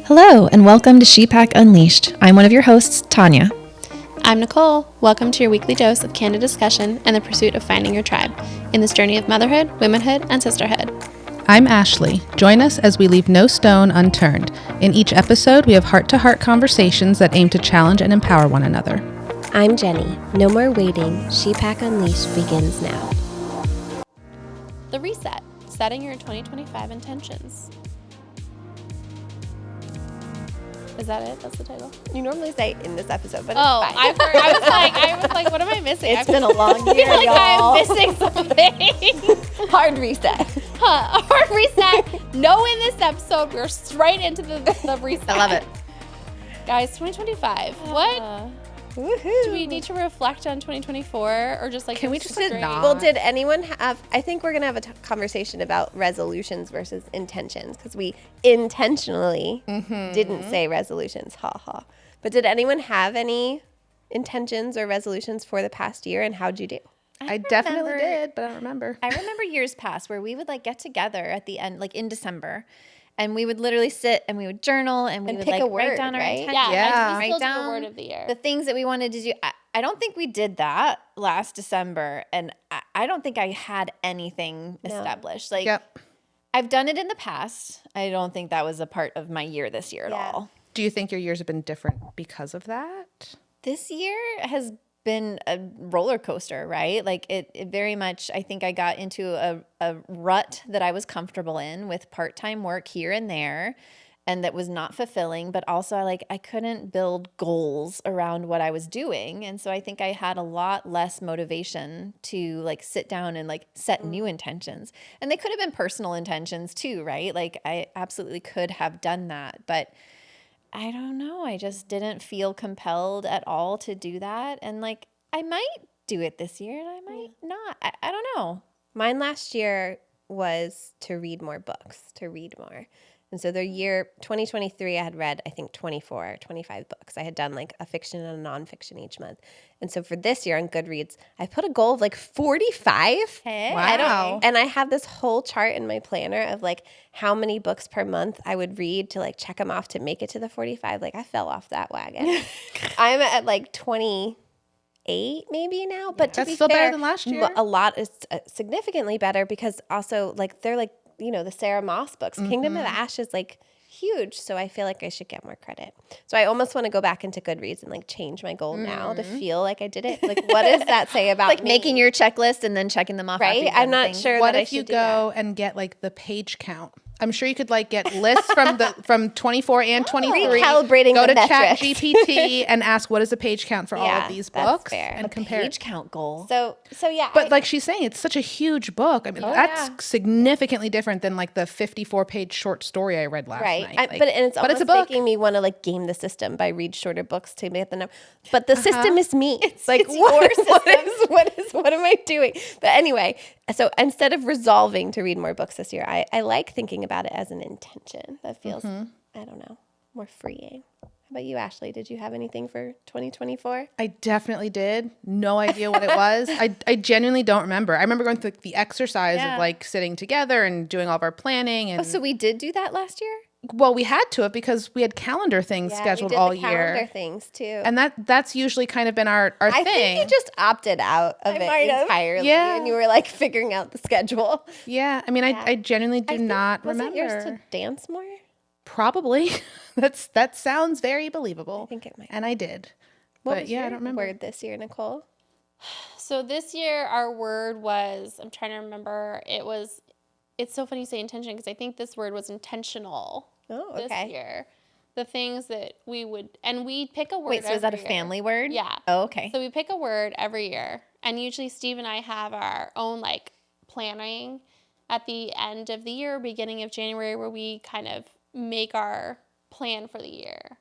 Hello, and welcome to ShePack Unleashed. I'm one of your hosts, Tania. I'm Nichole. Welcome to your weekly dose of candid discussion and the pursuit of finding your tribe in this journey of motherhood, womanhood, and sisterhood. I'm Ashley. Join us as we leave no stone unturned. In each episode, we have heart-to-heart conversations that aim to challenge and empower one another. I'm Jenny. No more waiting. ShePack Unleashed begins now. The reset, setting your 2025 intentions. Is that it? That's the title? You normally say in this episode, but Oh, it's fine. I was like, what am I missing? It's been a long year, I feel like y'all. I'm missing something. Hard reset. A hard reset. No, in this episode, we're straight into the reset. I love it. Guys, 2025. What? Woohoo. Do we need to reflect on 2024 or just like Can we just straight? not? Well, did anyone have, I think we're going to have a conversation about resolutions versus intentions because we intentionally didn't say resolutions. Ha ha. But did anyone have any intentions or resolutions for the past year, and how'd you do? I definitely did, but I don't remember. I remember years past where we would like get together at the end, like in December, and we would literally sit and we would journal and we And would pick like a write word, down our right? intentions. Yeah, Yeah. I Write still do down the word of the year. the things that we wanted to do. I don't think we did that last December, and I don't think I had anything established. Like Yep. I've done it in the past. I don't think that was a part of my year this year at Yeah. all. Do you think your years have been different because of that? This year has been a roller coaster, right? Like it very much, I think I got into a rut that I was comfortable in with part-time work here and there, and that was not fulfilling, but also I couldn't build goals around what I was doing. And so I think I had a lot less motivation to like sit down and like set new intentions. And they could have been personal intentions too, right? Like I absolutely could have done that, but I don't know. I just didn't feel compelled at all to do that. And like, I might do it this year and I might not. I don't know. Mine last year was to read more books, to read more. And so the year 2023, I had read, I think, 24 or 25 books. I had done like a fiction and a nonfiction each month. And so for this year on Goodreads, I put a goal of like 45. Hey. Wow. And I have this whole chart in my planner of like how many books per month I would read to like check them off to make it to the 45. Like I fell off that wagon. I'm at like 28 maybe now, but to That's be still fair, better than last year. a lot is significantly better because also like they're like, you know, the Sarah Moss books. Kingdom of Ash is like huge, so I feel like I should get more credit. So I almost want to go back into Goodreads and like change my goal now to feel like I did it. Like what does that say about Like me? making your checklist and then checking them off. right? after you've I'm done not things. sure What that I if you should do that. go and get like the page count? I'm sure you could like get lists from 24 and 23. Recalibrating Go the to metrics. ChatGPT and ask what is the page count for all Yeah, of these that's books fair. and compare. Page count goal. So yeah. But like she's saying, it's such a huge book. I mean, that's significantly different than like the 54-page short story I read last right. night. But it's almost a book. making me want to like game the system by read shorter books to get the number. But the system is me. It's like what am I doing? But anyway, so instead of resolving to read more books this year, I like thinking about it as an intention. That feels I don't know, more freeing. How about you, Ashley? Did you have anything for 2024? I definitely did. No idea what it was. I genuinely don't remember. I remember going through the exercise of like sitting together and doing all of our planning. And So we did do that last year? well, we had to it because we had calendar things scheduled we did all the calendar year. things too. And that's usually kind of been our I thing. think you just opted out of it entirely, Yeah. and you were like figuring out the schedule. yeah. I mean, I genuinely do not Wasn't yours remember. to dance more? Probably. That sounds very believable. I think it might. And I did. What But was yeah, your I don't remember. word this year, Nichole? So this year our word was, I'm trying to remember, it's so funny you say intention because I think this word was intentional Oh, this okay. year. The things that we would, and we pick a word Wait, so is that a every year. family word? Yeah. Oh, okay. So we pick a word every year. And usually Steve and I have our own like planning at the end of the year, beginning of January, where we kind of make our plan for the year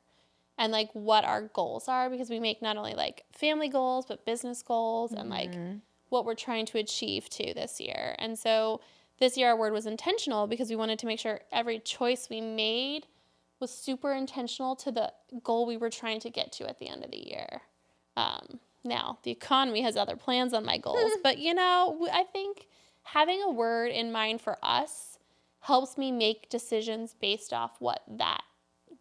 and like what our goals are, because we make not only like family goals, but business goals and like what we're trying to achieve too this year. And so this year our word was intentional because we wanted to make sure every choice we made was super intentional to the goal we were trying to get to at the end of the year. Now, the economy has other plans on my goals, but you know, I think having a word in mind for us helps me make decisions based off what that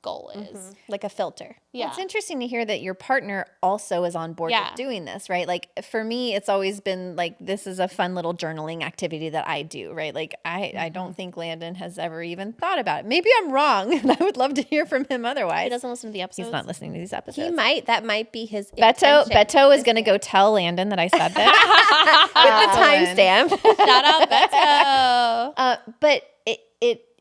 goal is. Like a filter. Yeah. It's interesting to hear that your partner also is on board Yeah. with doing this, right? Like for me, it's always been like, this is a fun little journaling activity that I do, right? Like I don't think Landon has ever even thought about it. Maybe I'm wrong, and I would love to hear from him otherwise. He doesn't listen to the episodes. He's not listening to these episodes. He might. That might be his Beto is going to go tell Landon that I said this. with the timestamp. Shout out Beto. But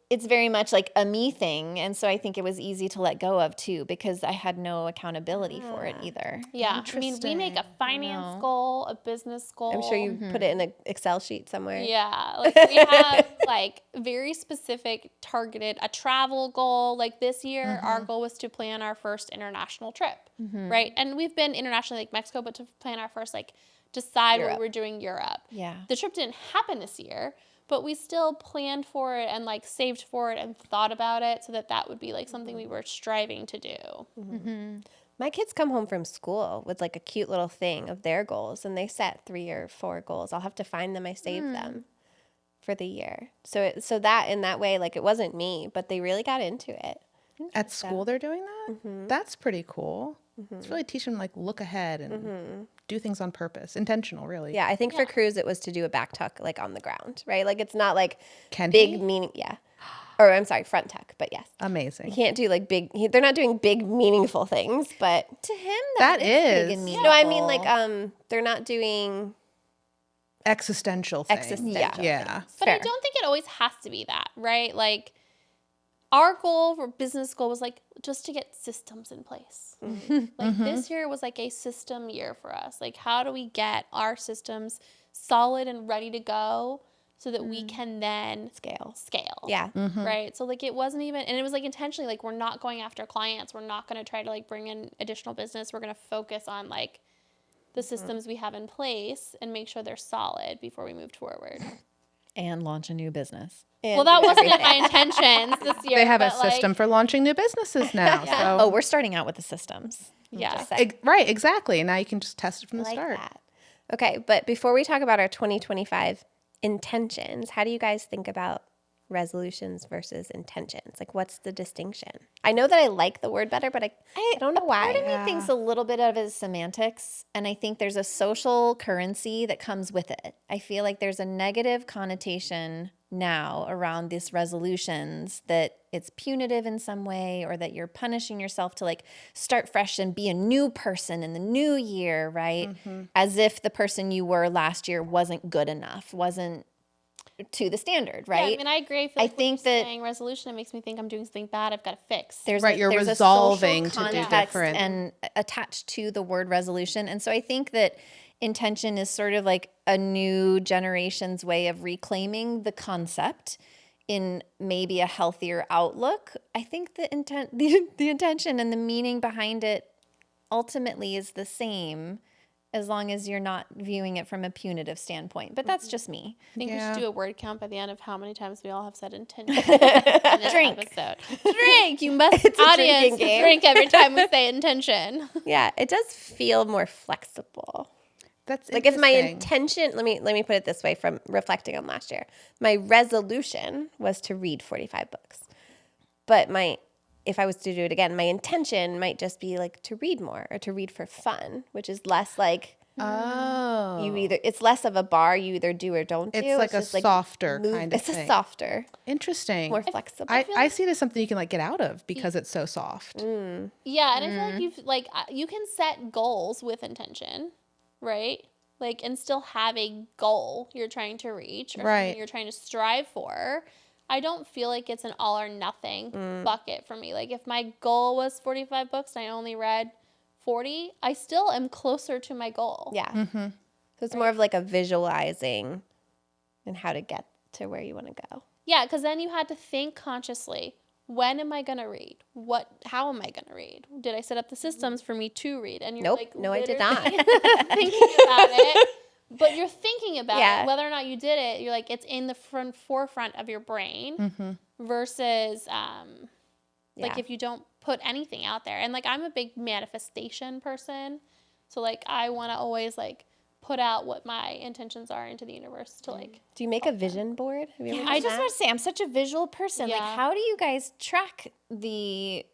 it's very much like a me thing. And so I think it was easy to let go of too, because I had no accountability for it either. Yeah. I mean, we make a finance goal, a business goal. I'm sure you put it in an Excel sheet somewhere. Yeah. Like we have like very specific targeted, a travel goal. Like this year, our goal was to plan our first international trip, right? And we've been internationally, like Mexico, but to plan our first, like decide what we're doing Europe. Yeah. The trip didn't happen this year, but we still planned for it and like saved for it and thought about it so that would be like something we were striving to do. My kids come home from school with like a cute little thing of their goals, and they set 3 or 4 goals. I'll have to find them. I saved them for the year. So that in that way, like it wasn't me, but they really got into it. At school, they're doing that? That's pretty cool. It's really teaching them, like, look ahead and do things on purpose. Intentional, really. Yeah, I think for Cruz it was to do a back tuck like on the ground, right? Like it's not like Can big he? meaning. Yeah, or I'm sorry, front tuck. But yes, Amazing. you can't do like big. They're not doing big meaningful things, but To him, That big is. and meaningful. no, I mean like they're not doing Existential thing. existential. Yeah. But I don't think it always has to be that, right? Like our goal for business goal was like just to get systems in place. Like this year was like a system year for us. Like how do we get our systems solid and ready to go so that we can then scale. Yeah. Right. So like it wasn't even, and it was like intentionally like we're not going after clients. We're not going to try to like bring in additional business. We're going to focus on like the systems we have in place and make sure they're solid before we move forward. And launch a new business. Well, that wasn't in my intentions this year. They have a but, like, system for launching new businesses now. Oh, So we're starting out with the systems. Yeah. right, exactly. Now you can just test it from the like start. that. Okay, but before we talk about our 2025 intentions, how do you guys think about resolutions versus intentions? Like, what's the distinction? I know that I like the word better, but I don't know why. Part of me thinks a little bit of it is semantics, and I think there's a social currency that comes with it. I feel like there's a negative connotation now around these resolutions, that it's punitive in some way, or that you're punishing yourself to like start fresh and be a new person in the new year, right? As if the person you were last year wasn't good enough, wasn't to the standard, right? Yeah, I mean, I agree. I think that saying resolution, it makes me think I'm doing something bad. I've got to fix. there's Right, you're there's resolving a social to do context different. and attached to the word resolution. And so I think that intention is sort of like a new generation's way of reclaiming the concept in maybe a healthier outlook. I think the intention and the meaning behind it ultimately is the same, as long as you're not viewing it from a punitive standpoint. But that's just me. I think we Yeah. should do a word count by the end of how many times we all have said intention in this Drink. episode. Drink. You must, a audience, drinking game. drink every time we say intention. Yeah, it does feel more flexible. That's Like if my interesting. intention, let me put it this way from reflecting on last year. My resolution was to read 45 books. But if I was to do it again, my intention might just be like to read more or to read for fun, which is less like it's less of a bar, you either do or don't do. It's like a just softer kind of It's a thing. softer, Interesting. more flexible. I see it as something you can like get out of because it's so soft. Yeah, and I feel like you can set goals with intention, right? Like, and still have a goal you're trying to reach or Right. something you're trying to strive for. I don't feel like it's an all or nothing bucket for me. Like, if my goal was 45 books and I only read 40, I still am closer to my goal. Yeah. So it's more of like a visualizing and how to get to where you want to go. Yeah, because then you had to think consciously. When am I going to read? How am I going to read? Did I set up the systems for me to read? And you're Nope. like, No, I did literally not. thinking about it. But you're thinking about Yeah. it. Whether or not you did it, you're like, it's in the forefront of your brain versus like if you don't put anything out there. And like, I'm a big manifestation person. So like, I want to always like put out what my intentions are into the universe to like. Do you make a vision board? Have you ever I done just that? want to say I'm such a visual person. Yeah. Like, how do you guys track the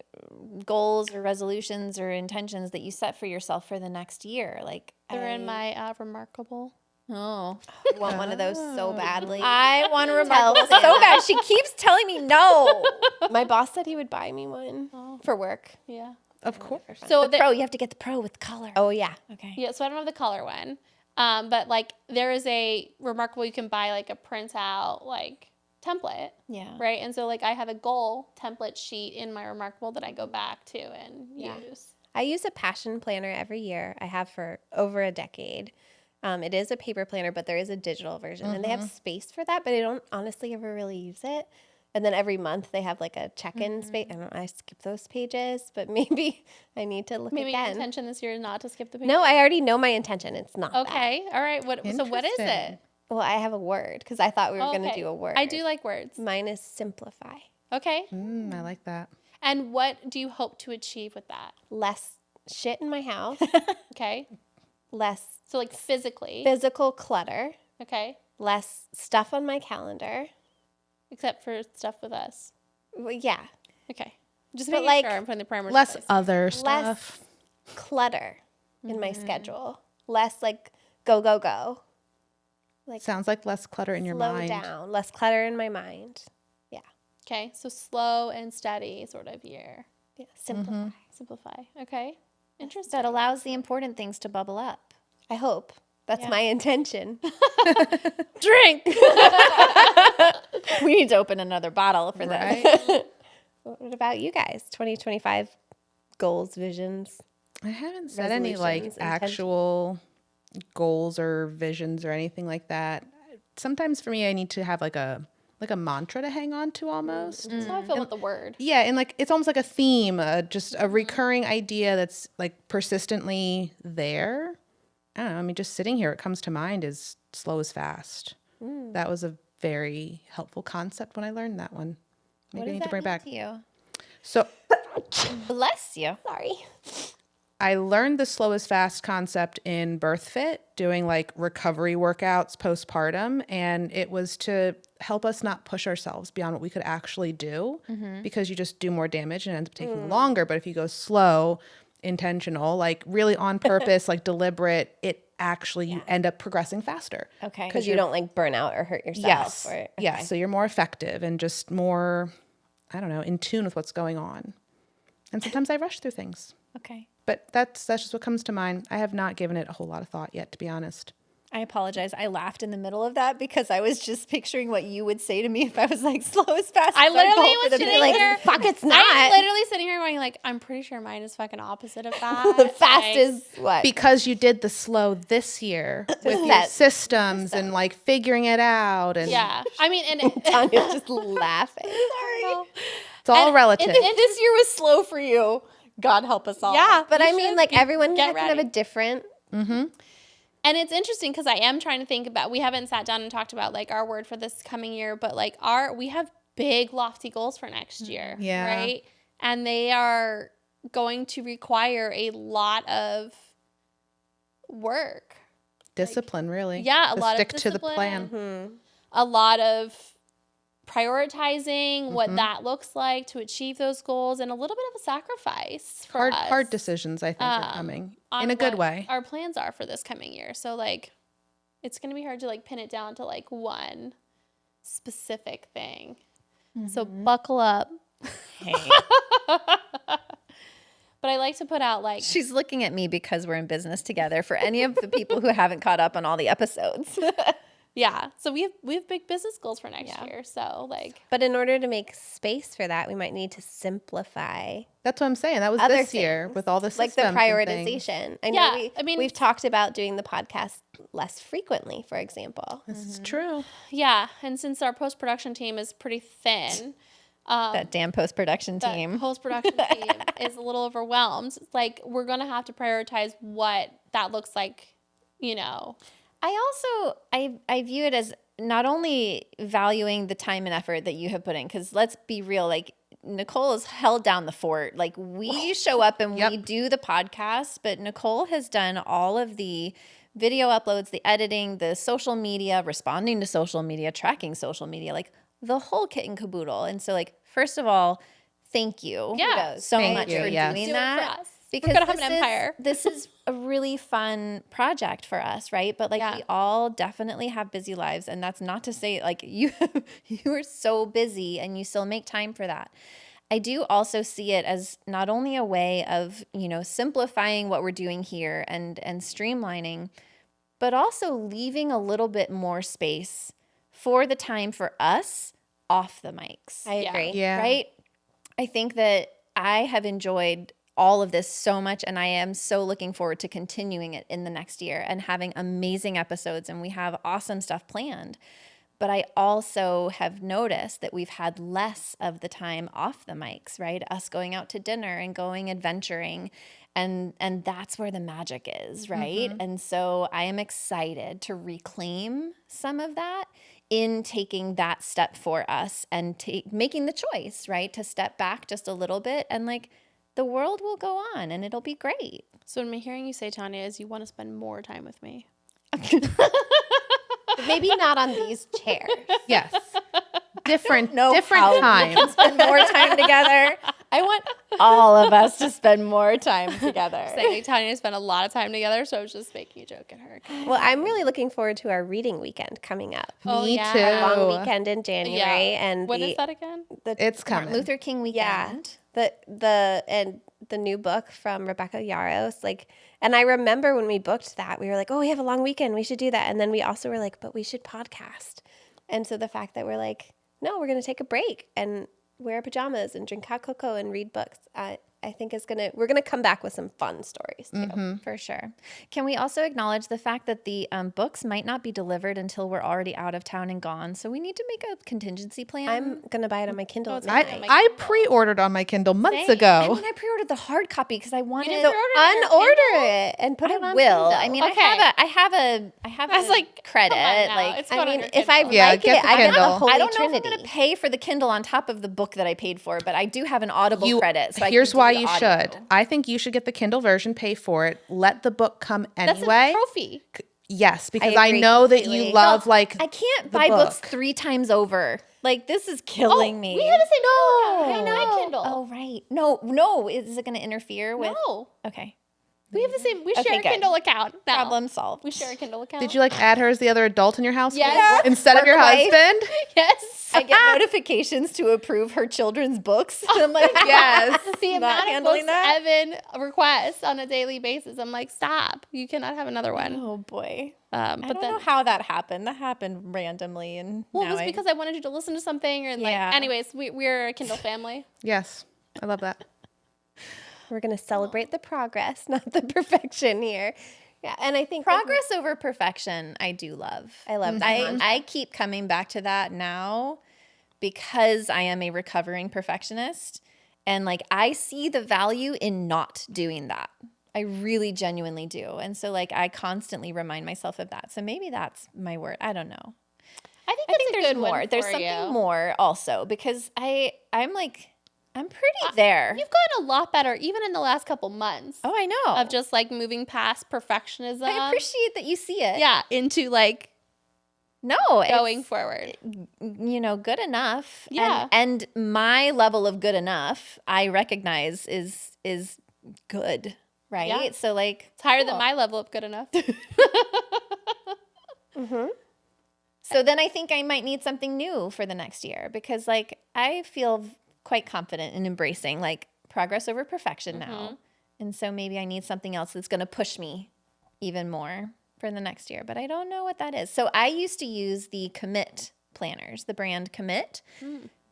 goals or resolutions or intentions that you set for yourself for the next year? Like They're in my remarkable. Oh, I want one of those so badly. I want a remarkable so bad. She keeps telling me no. My boss said he would buy me one for work. Yeah. Of course. So The pro, you have to get the pro with color. Oh, yeah. Okay. yeah, so I don't have the color one. But like there is a remarkable, you can buy like a printout like template. Yeah. Right. And so like I have a goal template sheet in my remarkable that I go back to and use. I use a passion planner every year. I have for over a decade. It is a paper planner, but there is a digital version. And they have space for that, but I don't honestly ever really use it. And then every month they have like a check-in space. I don't know, I skip those pages, but maybe I need to look Maybe your again. intention this year is not to skip the page. No, I already know my intention. It's not that. Okay. All right. So what is it? Interesting. Well, I have a word because I thought we were going to Okay. do a word. I do like words. Mine is simplify. Okay. I like that. And what do you hope to achieve with that? Less shit in my house. Okay. Less So like physically. physical clutter. Okay. Less stuff on my calendar. Except for stuff with us. Well, yeah. Okay. Just But, making like, sure I'm putting the parameters in Less place. other Less stuff. clutter in my schedule. Less like go, go, go. Sounds like less clutter in your Slow mind. down. Less clutter in my mind. Yeah. Okay. So slow and steady sort of year. Yeah. Simplify. Simplify. Okay. Interesting. That allows the important things to bubble up. I hope. That's my intention. Drink. We need to open another bottle for that. Right? What about you guys? 2025 goals, visions. I haven't set any like Resolutions, actual goals or visions or anything like that. Sometimes for me, I need to have like a mantra to hang on to almost. That's how I feel with the word. Yeah, and like it's almost like a theme, just a recurring idea that's like persistently there. I don't know. I mean, just sitting here, what comes to mind is slow is fast. That was a very helpful concept when I learned that one. Maybe I need to bring it back. To you? So Bless you. Sorry. I learned the slow is fast concept in Birth Fit, doing like recovery workouts postpartum. And it was to help us not push ourselves beyond what we could actually do because you just do more damage and it ends up taking longer. But if you go slow, intentional, like really on purpose, like deliberate, it actually you end up progressing faster. Okay. Because you don't like burn out or hurt yourself. Yes. Or, Yes. So you're more effective and just more, I don't know, in tune with what's going on. And sometimes I rush through things. Okay. But that's just what comes to mind. I have not given it a whole lot of thought yet, to be honest. I apologize. I laughed in the middle of that because I was just picturing what you would say to me if I was like slow as fast. I as our literally goal was for the sitting day. here. fuck, it's I'm not. literally sitting here going like, I'm pretty sure mine is fucking opposite of that. The fast Like, is what? Because you did the slow this year with your set. systems and like figuring it out. And Yeah. I mean, and Tanya's just laughing. Sorry. it's all and relative. If this year was slow for you, God help us all. yeah. But you I mean, should like be- everyone get has kind of a ready. different. And it's interesting because I am trying to think about, we haven't sat down and talked about like our word for this coming year, but like we have big lofty goals for next year. Yeah. Right. And they are going to require a lot of work. Discipline, really. Yeah. A To lot stick of to the discipline, plan. a lot of prioritizing what that looks like to achieve those goals and a little bit of a sacrifice for us. Hard decisions, I think, are coming on in a good what way. Our plans are for this coming year. So like it's going to be hard to like pin it down to like one specific thing. So buckle up. Hey. But I like to put out like She's looking at me because we're in business together for any of the people who haven't caught up on all the episodes. yeah. So we have big business goals for next year. So like But in order to make space for that, we might need to simplify That's what I'm saying. That was other this year things, with all the like the systems and things. prioritization. I Yeah, know I mean- we've talked about doing the podcast less frequently, for example. This is true. yeah, and since our post-production team is pretty thin, That damn post-production the team. post-production team is a little overwhelmed. Like we're going to have to prioritize what that looks like, you know. I view it as not only valuing the time and effort that you have put in, because let's be real, like Nichole has held down the fort. Like we show up and we do the podcast, but Nichole has done all of the video uploads, the editing, the social media, responding to social media, tracking social media, like the whole kit and caboodle. And so like, first of all, thank you Yeah. so Thank much you, for yes. doing Do it that. for us. Because We're gonna have an empire. this is a really fun project for us, right? But like Yeah. we all definitely have busy lives, and that's not to say like you are so busy and you still make time for that. I do also see it as not only a way of, simplifying what we're doing here and streamlining, but also leaving a little bit more space for the time for us off the mics. I agree. Yeah. Right? I think that I have enjoyed all of this so much, and I am so looking forward to continuing it in the next year and having amazing episodes, and we have awesome stuff planned. But I also have noticed that we've had less of the time off the mics, right? Us going out to dinner and going adventuring, and that's where the magic is, right? And so I am excited to reclaim some of that in taking that step for us and making the choice, right? To step back just a little bit, and like the world will go on and it'll be great. So what I'm hearing you say, Tania, is you want to spend more time with me. Maybe not on these chairs. Yes. Different how time. Spend more time together. I want all of us to spend more time together. Saying Tania spent a lot of time together, so I was just making a joke at her. Well, I'm really looking forward to our reading weekend coming up. Oh, Me yeah. too. Our long weekend in January, and When is that again? It's coming. Martin Luther King weekend. the new book from Rebecca Yarros, and I remember when we booked that, we were like, oh, we have a long weekend, we should do that. And then we also were like, but we should podcast. And so the fact that we're like, no, we're going to take a break and wear pajamas and drink hot cocoa and read books, I think we're going to come back with some fun stories too. For sure. Can we also acknowledge the fact that the books might not be delivered until we're already out of town and gone? So we need to make a contingency plan. I'm going to buy it on my Kindle. it's at on midnight. my I Kindle. pre-ordered on my Kindle months I ago. mean, I pre-ordered the hard copy because I wanted. didn't pre-order Unorder it and put it I on will. Kindle. I mean, Okay. I have I was a like, credit. come on now. Like, It's I going on mean, your if I Kindle. Yeah, like get it, the I get the Kindle. Holy I don't know Trinity. if I'm going to pay for the Kindle on top of the book that I paid for, but I do have an Audible credit. So Here's I can why do the you audio. should. I think you should get the Kindle version, pay for it, let the book come That's anyway. a trophy. Yes, because I agree know that completely. you love like I can't the buy books book. 3 times over. Like, this is killing me. We had the same I Kindle. know. My Kindle. Oh, right. No. Is it going to interfere with? No. Okay. We have the same. We Okay, share a good. Kindle account. now. Problem solved. We share a Kindle account. Did you like add her as the other adult in your household Yes. instead of your Work wife. husband? Yes. I get notifications to approve her children's books. I'm like, Yes. The Not amount of handling books that? Evan requests on a daily basis, I'm like, stop. You cannot have another one. oh boy. But I don't then, know how that happened. That happened randomly, and well, it now was because I wanted you to listen to something, or Yeah. anyways, we're a Kindle family. Yes. I love that. We're going to celebrate the progress, not the perfection here. Yeah, and I think progress over perfection. I do love. I love that. I keep coming back to that now because I am a recovering perfectionist, and like I see the value in not doing that. I really genuinely do. And so like I constantly remind myself of that. So maybe that's my word. I don't know. I think I think that's a there's good more. one There's for something you. more also because I'm pretty there. You've gotten a lot better, even in the last couple months, Oh, I know. of just like moving past perfectionism. I appreciate that you see it. Yeah, into like No, going it's, forward. good enough. Yeah. And my level of good enough, I recognize is good, right? Yeah. So like It's higher than cool. my level of good enough. So then I think I might need something new for the next year because like I feel quite confident in embracing like progress over perfection now. And so maybe I need something else that's going to push me even more for the next year, but I don't know what that is. So I used to use the Commit planners, the brand Commit.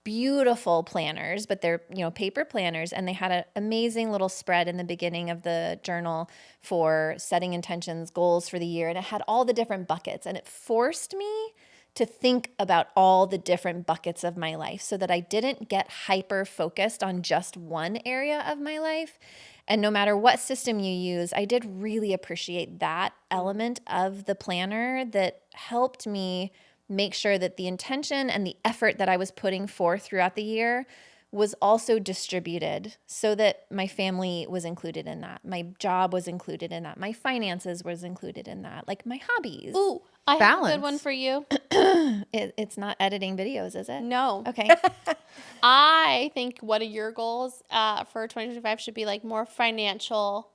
Beautiful planners, but they're, paper planners, and they had an amazing little spread in the beginning of the journal for setting intentions, goals for the year, and it had all the different buckets, and it forced me to think about all the different buckets of my life so that I didn't get hyper focused on just one area of my life. And no matter what system you use, I did really appreciate that element of the planner that helped me make sure that the intention and the effort that I was putting forth throughout the year was also distributed so that my family was included in that. My job was included in that. My finances was included in that. Like my hobbies. Ooh, I have a balance. good one for you. It's not editing videos, is it? No. Okay. I think one of your goals for 2025 should be like more financial,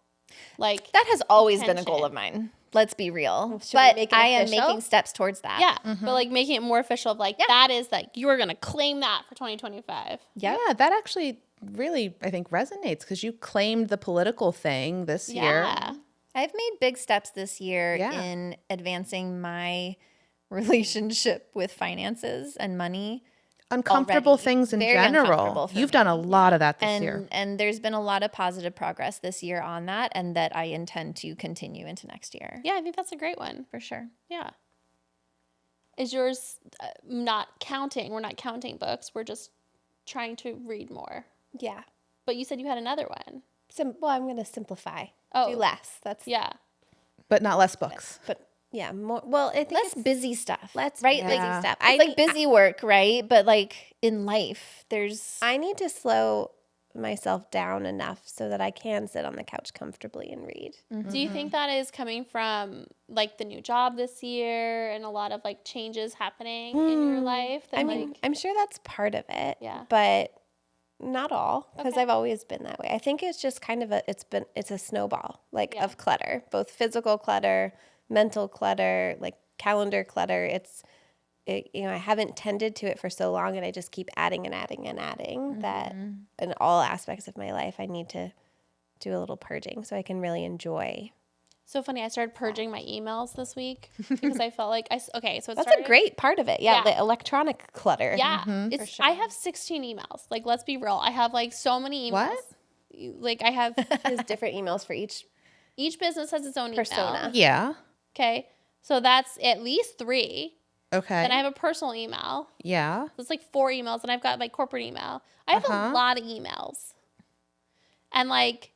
like That has always been a goal intention. of mine. Let's be real. Should we But make it I am official? making steps towards that. yeah, but like making it more official of like that is like you are gonna claim that for 2025. Yep. Yeah, that actually really, I think, resonates because you claimed the political thing this year. Yeah. I've made big steps this year Yeah. in advancing my relationship with finances and money. Uncomfortable Already. things in Very general. uncomfortable for You've me. done a lot of that this year. And there's been a lot of positive progress this year on that, and that I intend to continue into next year. Yeah, I think that's a great one. For sure. Yeah. Is yours not counting? We're not counting books. We're just trying to read more. Yeah. But you said you had another one. Well, I'm going to simplify. Oh. Do less. That's Yeah. But not less books. But yeah, more. Well, I think Less it's busy stuff. less right? busy Yeah. stuff. It's like busy work, right? But like in life, there's I need to slow myself down enough so that I can sit on the couch comfortably and read. Do you think that is coming from like the new job this year and a lot of like changes happening in your life? That, I mean, like, I'm sure that's part of it. Yeah. But not all, because Okay. I've always been that way. I think it's just kind of it's a snowball like Yeah. of clutter, both physical clutter, mental clutter, like calendar clutter. I haven't tended to it for so long, and I just keep adding and adding and adding that in all aspects of my life, I need to do a little purging so I can really enjoy. so funny. I started purging my emails this week because I felt like so it That's started. a great part of it. Yeah, Yeah. the electronic clutter. Yeah, it's. I have 16 emails. Like, let's be real. I have like so many emails. What? Like, I have There's different emails for each each business has its own persona. email. Yeah. Okay, so that's at least 3. Okay. Then I have a personal email. Yeah. So it's like 4 emails, and I've got my corporate email. I have a lot of emails, and like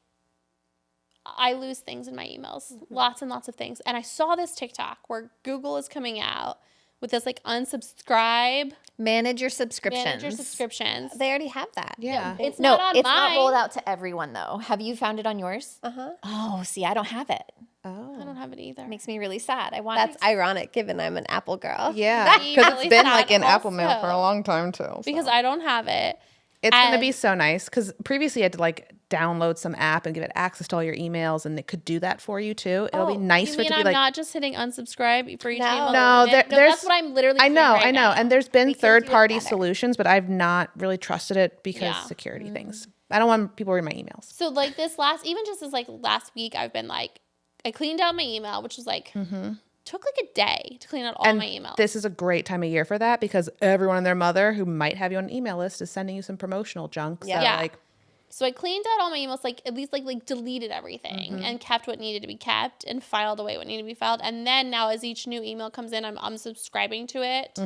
I lose things in my emails, lots and lots of things. And I saw this TikTok where Google is coming out with this like unsubscribe, manage your subscriptions. manage your subscriptions. They already have that. Yeah. It's No, not on it's mine. not rolled out to everyone though. Have you found it on yours? Uh-huh. Oh, see, I don't have it. I Oh. don't have it either. Makes me really sad. I want That's ironic given I'm an Apple girl. Yeah. Be Because really it's been sad like in Apple Mail also. for a long time too. so. because I don't have it. It's going to and- be so nice because previously you had to like download some app and give it access to all your emails, and it could do that for you too. It'll be nice You for it mean to be I'm like, not just hitting unsubscribe for each No. email? No, that there's- that's what I'm literally. I doing know, right I know. now. And there's been do it third-party better. solutions, but I've not really trusted it because security things. I don't want people reading my emails. So like this even just this like last week, I've been like, I cleaned out my email, which was like took like a day to clean out all And my emails. this is a great time of year for that because everyone and their mother who might have you on an email list is sending you some promotional junk. So Yeah. like, So I cleaned out all my emails, like at least like deleted everything and kept what needed to be kept and filed away what needed to be filed. And then now as each new email comes in, I'm unsubscribing to it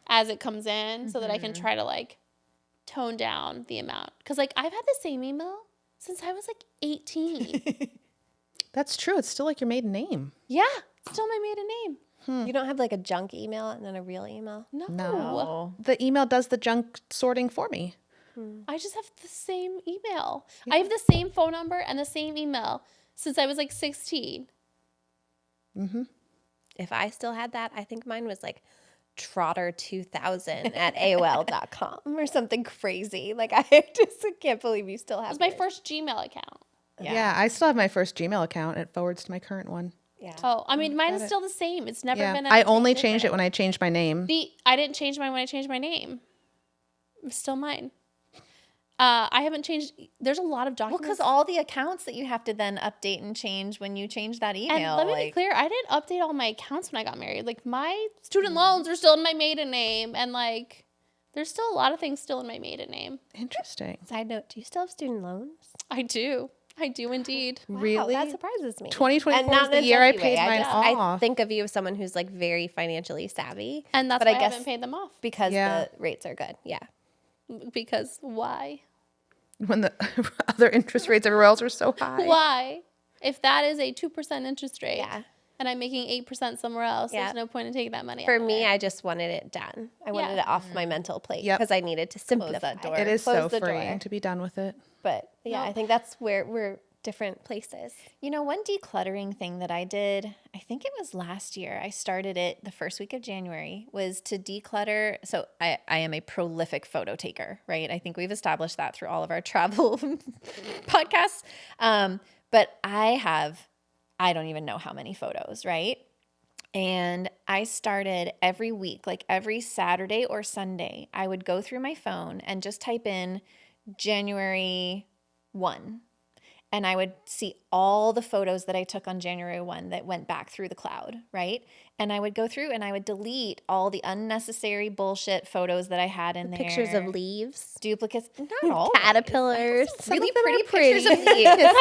as it comes in so that I can try to like tone down the amount. Because like I've had the same email since I was like 18. that's true. It's still like your maiden name. Yeah, it's still my maiden name. You don't have like a junk email and then a real email? No. Oh. The email does the junk sorting for me. I just have the same email. I have the same phone number and the same email since I was like 16. If I still had that, I think mine was like trotter2000 at AOL.com or something crazy. Like I just can't believe you still It have was my yours. first Gmail account. Yeah. I still have my first Gmail account. It forwards to my current one. Yeah. Oh, I mean, mine is still the same. It's never Yeah. been. I anything only different. changed it when I changed my name. I didn't change mine when I changed my name. It's still mine. I haven't changed. There's a lot of Well, documents. because all the accounts that you have to then update and change when you change that email. and let me be like, clear, I didn't update all my accounts when I got married. Like my student loans are still in my maiden name, and like there's still a lot of things still in my maiden name. Interesting. Side note, do you still have student loans? I do indeed. Really? Wow, that surprises me. 2024 And is not the in a year I jokey paid way. mine I off. think of you as someone who's like very financially savvy. And that's But why I I guess- haven't paid them off. Because Yeah. the rates are good. Yeah. Because why? When the other interest rates everywhere else are so high. Why? If that is a 2% interest rate, Yeah. and I'm making 8% somewhere else, Yeah. there's no point in taking that money. For out of me, there. I just wanted it done. I wanted Yeah. it off my mental plate Yep. because I needed to simplify that door. It is Close so the freeing door. to be done with it. But yeah, No. I think that's where we're different places. You know, one decluttering thing that I did, I think it was last year, I started it the first week of January, was to declutter. So I am a prolific photo taker, right? I think we've established that through all of our travel podcasts. But I don't even know how many photos, right? And I started every week, like every Saturday or Sunday, I would go through my phone and just type in January 1. And I would see all the photos that I took on January 1 that went back through the cloud, right? And I would go through and I would delete all the unnecessary bullshit photos that I had in there. Pictures of leaves, Duplicates. Not all. caterpillars. Really pretty pictures of leaves.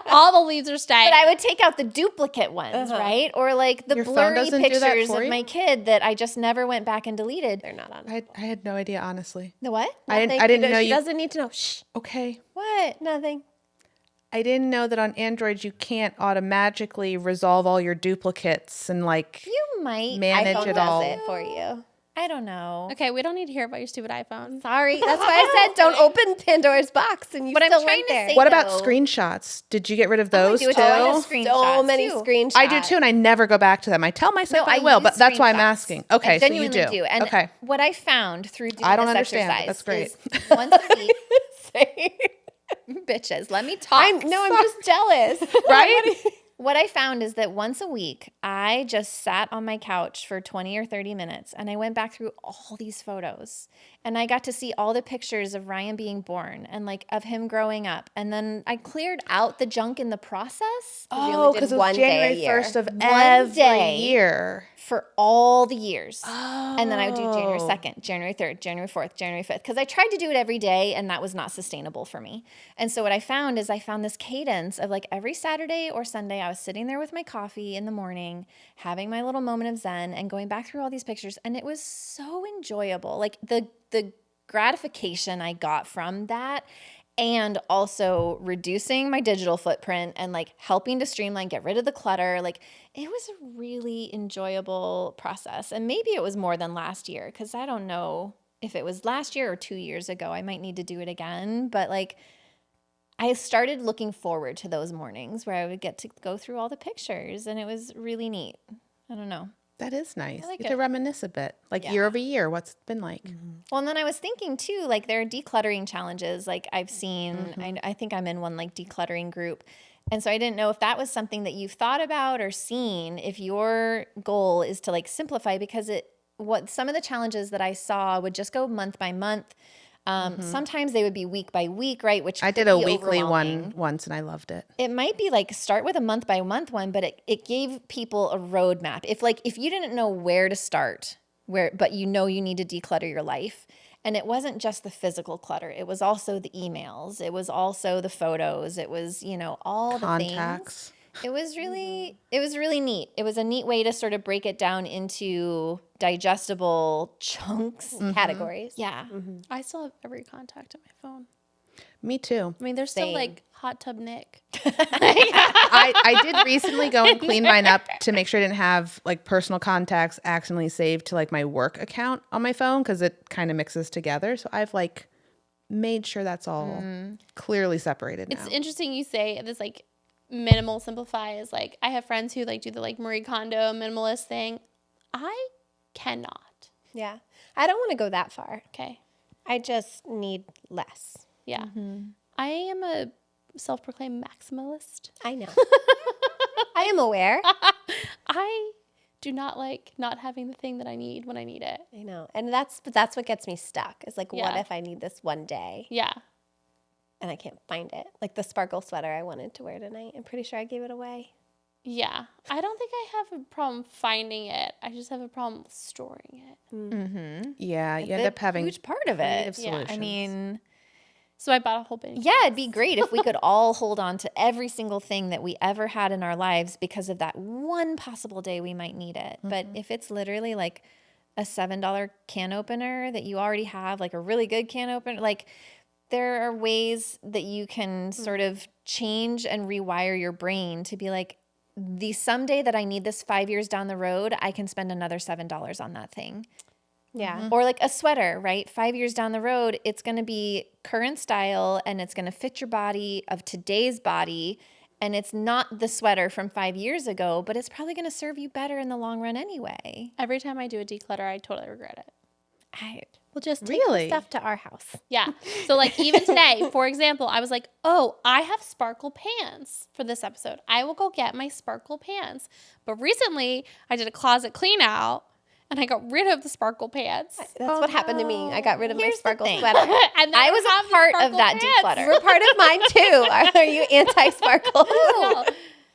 All the leaves are staying. But I would take out the duplicate ones, right? Or like the Your phone blurry doesn't do that pictures for of you? my kid that I just never went back and deleted. They're not on. I had no idea, honestly. The what? I didn't know She you. doesn't need to know. Shh. Okay. What? Nothing. I didn't know that on Android you can't automatically resolve all your duplicates and like You might manage iPhone it does all. it for you. I don't know. Okay, we don't need to hear about your stupid iPhone. Sorry. That's why I said don't open Pandora's box, and you But I'm still trying went to there. say- What about though. screenshots? Did you get rid of those do it too? all. I have screenshots So many too. screenshots. I do too, and I never go back to them. I tell myself I will, use but that's why I'm screenshots. asking. Okay, I so you genuinely do. And Okay. what I found through doing I don't this understand, but exercise that's great. is once a week, bitches, let me talk. I'm just jealous. Right? What I found is that once a week, I just sat on my couch for 20 or 30 minutes and I went back through all these photos and I got to see all the pictures of Ryan being born and like of him growing up. And then I cleared out the junk in the process You only Oh, did because it was one day a January year. 1st of One every day. year. for all the years. Oh. And then I would do January 2nd, January 3rd, January 4th, January 5th. Because I tried to do it every day and that was not sustainable for me. And so what I found is I found this cadence of like every Saturday or Sunday, I was sitting there with my coffee in the morning, having my little moment of zen and going back through all these pictures. And it was so enjoyable. Like the gratification I got from that, and also reducing my digital footprint and like helping to streamline, get rid of the clutter. Like it was a really enjoyable process. And maybe it was more than last year, because I don't know if it was last year or 2 years ago. I might need to do it again. But like I started looking forward to those mornings where I would get to go through all the pictures, and it was really neat. I don't know. That is nice. like You can it. reminisce a bit, like Yeah. year over year, what's it been like. Well, and then I was thinking too, like there are decluttering challenges. Like I've seen, I think I'm in one like decluttering group. And so I didn't know if that was something that you've thought about or seen, if your goal is to like simplify, because some of the challenges that I saw would just go month by month. Sometimes they would be week by week, right? Which I could did a be weekly one overwhelming. once and I loved it. It might be like start with a month by month one, but it gave people a roadmap. If you didn't know where to start, but you need to declutter your life. And it wasn't just the physical clutter. It was also the emails. It was also the photos. It was, all the Contacts. things. It was really neat. It was a neat way to sort of break it down into digestible chunks. Categories. Yeah. I still have every contact on my phone. Me too. I mean, there's still Same. like Hot Tub Nick. I did recently go and clean mine up to make sure I didn't have like personal contacts accidentally saved to like my work account on my phone, because it kind of mixes together. So I've like made sure that's all clearly separated now. It's interesting you say this like minimal simplify is like, I have friends who like do the like Marie Kondo minimalist thing. I cannot. Yeah. I don't want to go that far. Okay. I just need less. Yeah. I am a self-proclaimed maximalist. I know. I am aware. I do not like not having the thing that I need when I need it. I know. And that's what gets me stuck. Is like, what Yeah. if I need this one day Yeah. and I can't find it? Like the sparkle sweater I wanted to wear tonight. I'm pretty sure I gave it away. Yeah. I don't think I have a problem finding it. I just have a problem storing it. Yeah, you end It's up having a huge part of it. creative Yeah. solutions. I mean, So I bought a whole bin. yeah, it'd be great if we could all hold on to every single thing that we ever had in our lives because of that one possible day we might need it. But if it's literally like a $7 can opener that you already have, like a really good can opener, like there are ways that you can sort of change and rewire your brain to be like, the someday that I need this 5 years down the road, I can spend another $7 on that thing. Yeah. Or like a sweater, right? 5 years down the road, it's going to be current style and it's going to fit your body of today's body. And it's not the sweater from 5 years ago, but it's probably going to serve you better in the long run anyway. Every time I do a declutter, I totally regret it. We'll just take Really? the stuff to our house. Yeah. So like even today, for example, I was like, oh, I have sparkle pants for this episode. I will go get my sparkle pants. But recently I did a closet clean out and I got rid of the sparkle pants. That's what happened to me. I got rid of Here's the my sparkle thing. sweater. And then I was have a the part of sparkle that pants. declutter. You're part of mine too. Are you anti-sparkle? No.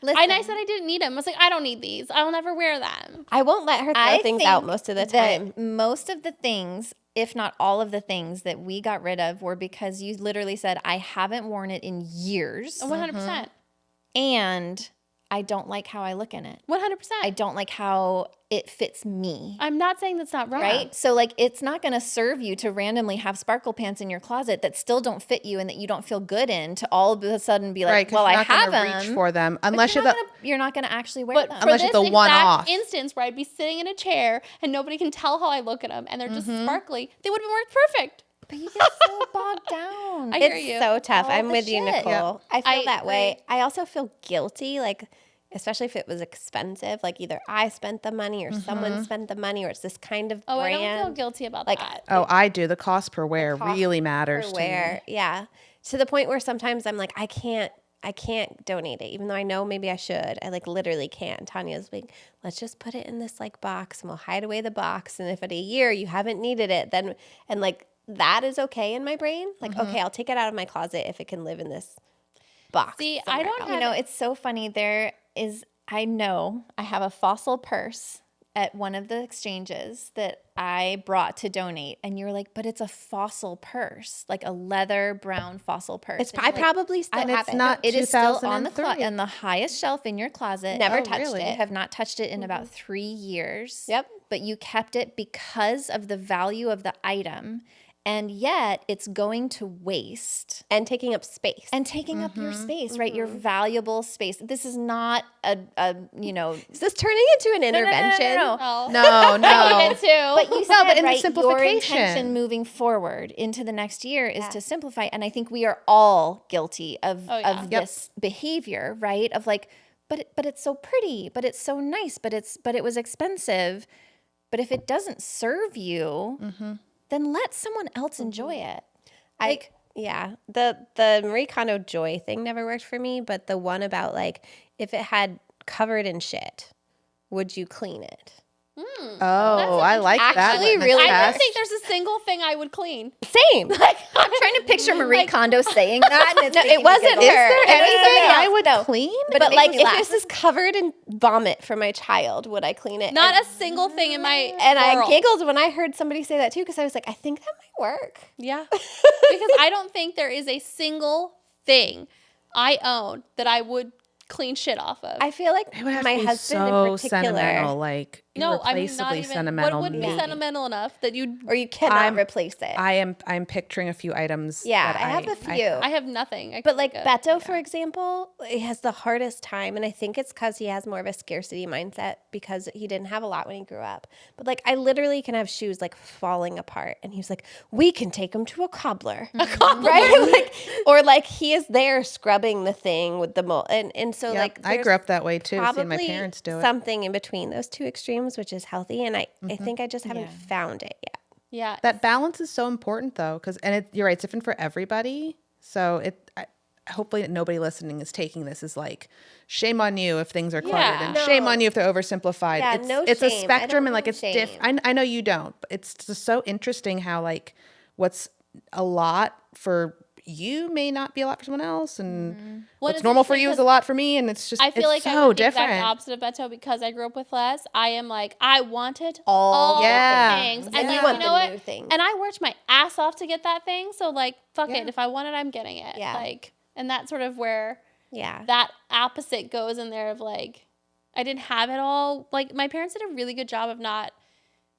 Listen, And I said I didn't need them. I was like, I don't need these. I'll never wear them. I won't let her throw I things think out most of the time. that most of the things, if not all of the things that we got rid of were because you literally said, I haven't worn it in years 100%. and I don't like how I look in it. 100%. I don't like how it fits me. I'm not saying that's not wrong. Right? So like it's not going to serve you to randomly have sparkle pants in your closet that still don't fit you and that you don't feel good in to all of a sudden be like, Right, 'cause well, you're I not gonna have them. reach for them but unless you're you're not gonna- you're not going to actually wear But them. for Unless this you're the exact one-off. instance where I'd be sitting in a chair and nobody can tell how I look at them and they're just sparkly, they would have worked perfect. But you get so bogged down. I hear It's you. so tough. All I'm the with you, shit. Nichole. I feel I that way. agree. I also feel guilty, like, especially if it was expensive. Like either I spent the money or someone spent the money or it's this kind of Oh, brand. I don't feel guilty about Like, that. Oh, I do. The cost per wear cost really matters per to wear. me. Yeah. To the point where sometimes I'm like, I can't donate it, even though I know maybe I should. I like literally can't. Tanya's like, let's just put it in this like box and we'll hide away the box. And if in a year you haven't needed it, then, and like that is okay in my brain. Like, okay, I'll take it out of my closet if it can live in this box. See, I somewhere don't else. have You know, it's so funny. I know I have a fossil purse at one of the exchanges that I brought to donate. And you're like, but it's a fossil purse, like a leather brown fossil purse. It's, And I you're like, probably still And have it's it. not it is still on the 2003. on the highest shelf in your closet. Never Oh, touched really? You it. have not touched it in about 3 years. Yep. But you kept it because of the value of the item. And yet it's going to waste And taking up space. and taking up your space, right? Your valuable space. This is not a Is this turning into an intervention? no. Oh. No, I no. need it too. But you said, but in the right, your simplification. intention moving forward into the next year is to simplify. And I think we are all guilty of yeah. Yep. this behavior, right? Of like, but it's so pretty, but it's so nice, but it was expensive. But if it doesn't serve you, then let someone else enjoy it. Yeah. The Marie Kondo joy thing never worked for me, but the one about like if it had covered in shit, would you clean it? Oh, I like that. Actually litmus really I don't test. think there's a single thing I would clean. Same. I'm trying to picture Marie Kondo saying that. And it's No, making it me wasn't giggle. her. Is there It was anything somebody I else. would No. clean? But But it like makes me if laugh. this is covered in vomit for my child, would I clean it? Not a single thing in my and I world. giggled when I heard somebody say that too because I was like, I think that might work. Yeah. Because I don't think there is a single thing I own that I would clean shit off of. I feel like It would have my to be husband so in particular, senimental, like no, I mean irreplaceably not even. sentimental. What would be me. sentimental enough that you? or you cannot I'm- replace it. I'm picturing a few items. Yeah, that I have a few. I have nothing. I But can like think of. Beto, for example, he has the hardest time, and I think it's because he has more of a scarcity mindset because he didn't have a lot when he grew up. But like, I literally can have shoes like falling apart, and he's like, "We can take them to a cobbler, right?" Like, or like he is there scrubbing the thing with the mold, and so Yep, like I grew there's up that way too. Seeing my probably parents do it. something in between those two extremes, which is healthy, and I think I just haven't found it yet. Yeah. That balance is so important though, because you're right, it's different for everybody. So hopefully nobody listening is taking this as like shame on you if things are cluttered, Yeah. and No. shame on you if they're oversimplified. Yeah, it's no it's a shame. I spectrum, don't and like know it's shame. different. I know you don't, but it's just so interesting how like what's a lot for you may not be a lot for someone else, and What what's is normal it for you is because a lot for me, and it's just I feel it's like so I'm the different. exact opposite of Beto because I grew up with less. I am like I wanted All all the the things. things, Yeah. and You like want you know the what? new things. And I worked my ass off to get that thing. So like fuck Yeah. it, if I want it, I'm getting it. Yeah. Like, and that's sort of where Yeah. that opposite goes in there of like I didn't have it all. Like my parents did a really good job of not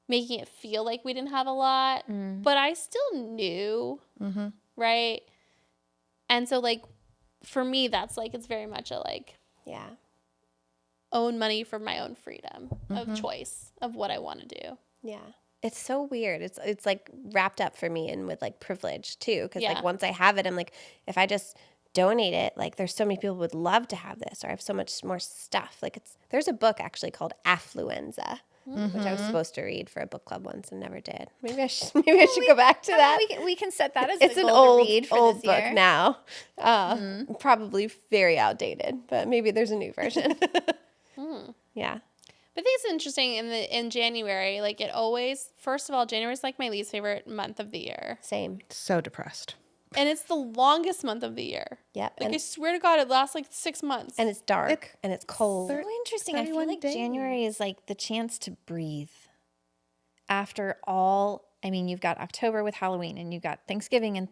making it feel like we didn't have a lot, but I still knew, right? And so like for me, that's like it's very much a like Yeah. own money for my own freedom of choice of what I want to do. Yeah. It's so weird. It's like wrapped up for me in with like privilege too. Because Yeah. like once I have it, I'm like, if I just donate it, like there's so many people who would love to have this, or I have so much more stuff. Like there's a book actually called Affluenza, which I was supposed to read for a book club once and never did. Maybe I should go back to that. We can set that as It's a an goal to old read for old this book year. now, probably very outdated, but maybe there's a new version. Yeah. But I think it's interesting in January, like it always, first of all, January is like my least favorite month of the year. Same. So depressed. And it's the longest month of the year. Yep. Like I swear to God, it lasts like 6 months. And it's dark and it's cold. So interesting. I feel 31 like days. January is like the chance to breathe. After all, I mean, you've got October with Halloween and you've got Thanksgiving in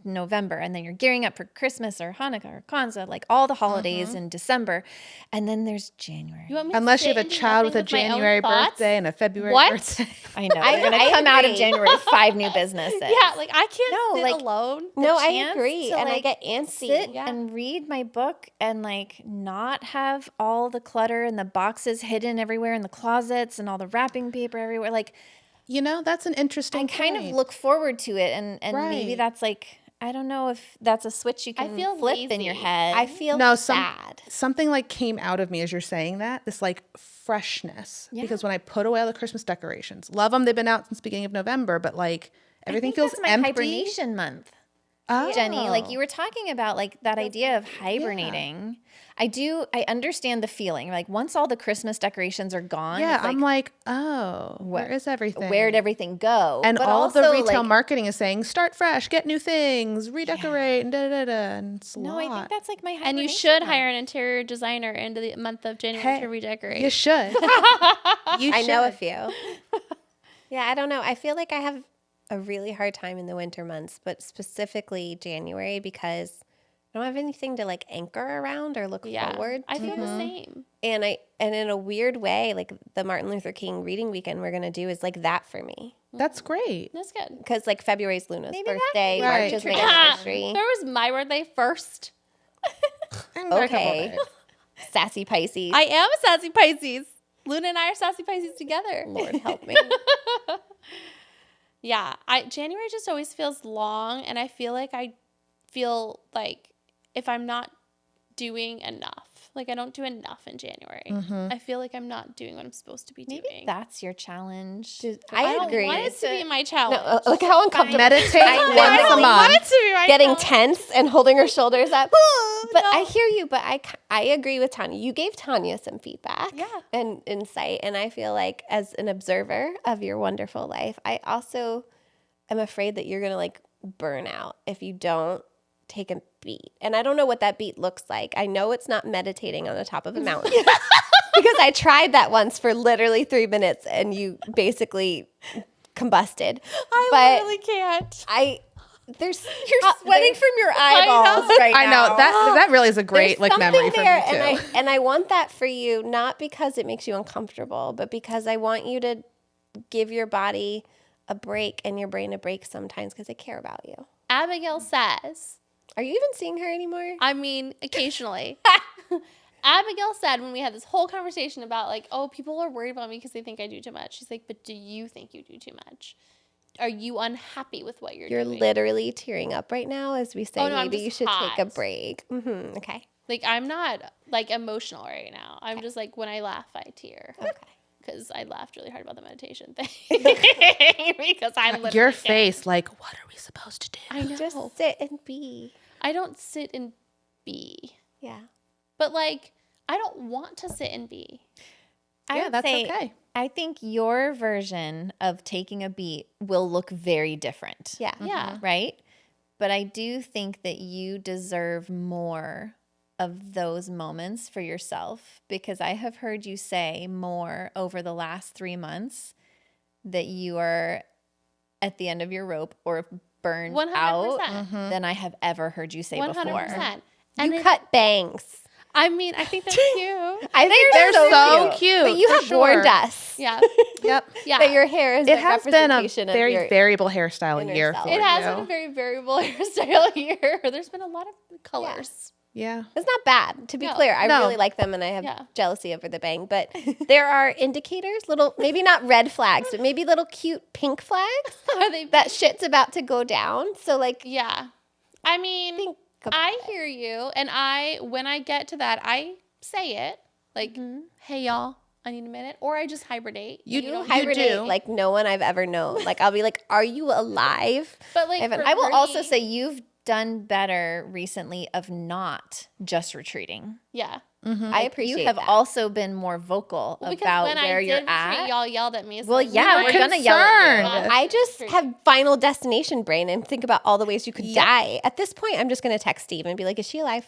November, and then you're gearing up for Christmas or Hanukkah or Kwanzaa, like all the holidays in December. And then there's January. You want me to Unless you sit have a and do child with nothing a my own January thoughts? birthday and a February What? birthday. I know. They're going to come out of agree. January with 5 new businesses. Yeah, like I can't No, sit like- alone. No, I chance agree. to, And I like, get antsy. Sit Yeah. and read my book and like not have all the clutter and the boxes hidden everywhere in the closets and all the wrapping paper everywhere. Like You know, that's an interesting I kind point. of look forward to it, and maybe Right. that's like, I don't know if that's a switch you I can feel flip in your lazy. head. I feel No, sad. something like came out of me as you're saying that, this like freshness. Because when I put away all the Christmas decorations, love them, they've been out since beginning of November, but like everything I think feels that's my empty. hibernation month. Oh. Jenny, like you were talking about like that idea of hibernating. I understand the feeling. Like once all the Christmas decorations are gone, Yeah, it's like, I'm like, oh, where is everything? where'd everything go? And But all of the also, retail like, marketing is saying, start fresh, get new things, redecorate, and da-da-da. And it's a No, lot. I think that's like my hibernation And you should month. hire an interior designer into the month of January Hey, to redecorate. You should. I know a few. Yeah, I don't know. I feel like I have a really hard time in the winter months, but specifically January because I don't have anything to like anchor around or look forward to. I feel the same. And in a weird way, like the Martin Luther King reading weekend we're gonna do is like that for me. That's great. That's good. Because like February's Luna's Maybe that birthday, could be March is my tradition. anniversary. There was my birthday first. Okay. Sassy Pisces. I am a sassy Pisces. Luna and I are sassy Pisces together. Lord help me. Yeah, January just always feels long, and I feel like if I'm not doing enough, like I don't do enough in January. I feel like I'm not doing what I'm supposed to be Maybe doing. that's your challenge. I don't agree. want it to be my challenge. Look how uncomfortable. Meditate I once a don't want it month. to be my Getting challenge. tense and holding her shoulders up. But I hear you, but I agree with Tania. You gave Tania some feedback and insight. And I feel like as an observer of your wonderful life, I also am afraid that you're going to like burn out if you don't take a beat. And I don't know what that beat looks like. I know it's not meditating on the top of a mountain. Because I tried that once for literally 3 minutes and you basically combusted. I literally can't. You're sweating from your eyeballs right I know that really is a great there's like memory something for there, me too. and I want that for you, not because it makes you uncomfortable, but because I want you to give your body a break and your brain a break sometimes because I care about you. Abigail says, Are you even seeing her anymore? I mean, occasionally. Abigail said when we had this whole conversation about like, oh, people are worried about me because they think I do too much. She's like, but do you think you do too much? Are you unhappy with what you're You're doing? literally tearing up right now as we say Oh, no, I'm maybe you just should take a hot. break. Okay. Like, I'm not like emotional right now. I'm just like, when I laugh, I tear. Okay. Because I laughed really hard about the meditation thing. Because I literally Your can't. face, like, what are we supposed to do? I know. Just sit and be. I don't sit and be. Yeah. But like, I don't want to sit and be. I Yeah, would that's say, okay. I think your version of taking a beat will look very different. Yeah. Yeah. Right? But I do think that you deserve more of those moments for yourself because I have heard you say more over the last 3 months that you are at the end of your rope or burned 100%. out than I have ever heard you say 100%. before. And You cut bangs. I mean, I think that's cute. I think They're so cute. But you for have sure. warned us Yeah. Yep. Yeah. that your hair is It has been a representation of very your variable hairstyle inner year self. for It has you. been a very variable hairstyle year. There's been a lot of colors. Yeah. It's not bad, to be No. clear. I No. really like them and I have Yeah. jealousy over the bang. But there are indicators, little, maybe not red flags, but maybe little cute pink flags Are they? that shit's about to go down. So, like, Yeah. I mean, think about I it. hear you. And when I get to that, I say it. Like, hey, y'all, I need a minute. Or I just hibernate. You You don't- hibernate do. like no one I've ever known. Like, I'll be like, are you alive? But like, haven't- for I will also me- say you've done better recently of not just retreating. yeah. I appreciate You have that. also been more vocal Well, because about when where I you're did retreat, at. y'all yelled at me. So Well, like, yeah, we're gonna yell at you. concerned. I just have final destination brain and think about all the ways you could die. At this point, I'm just going to text Steve and be like, is she alive?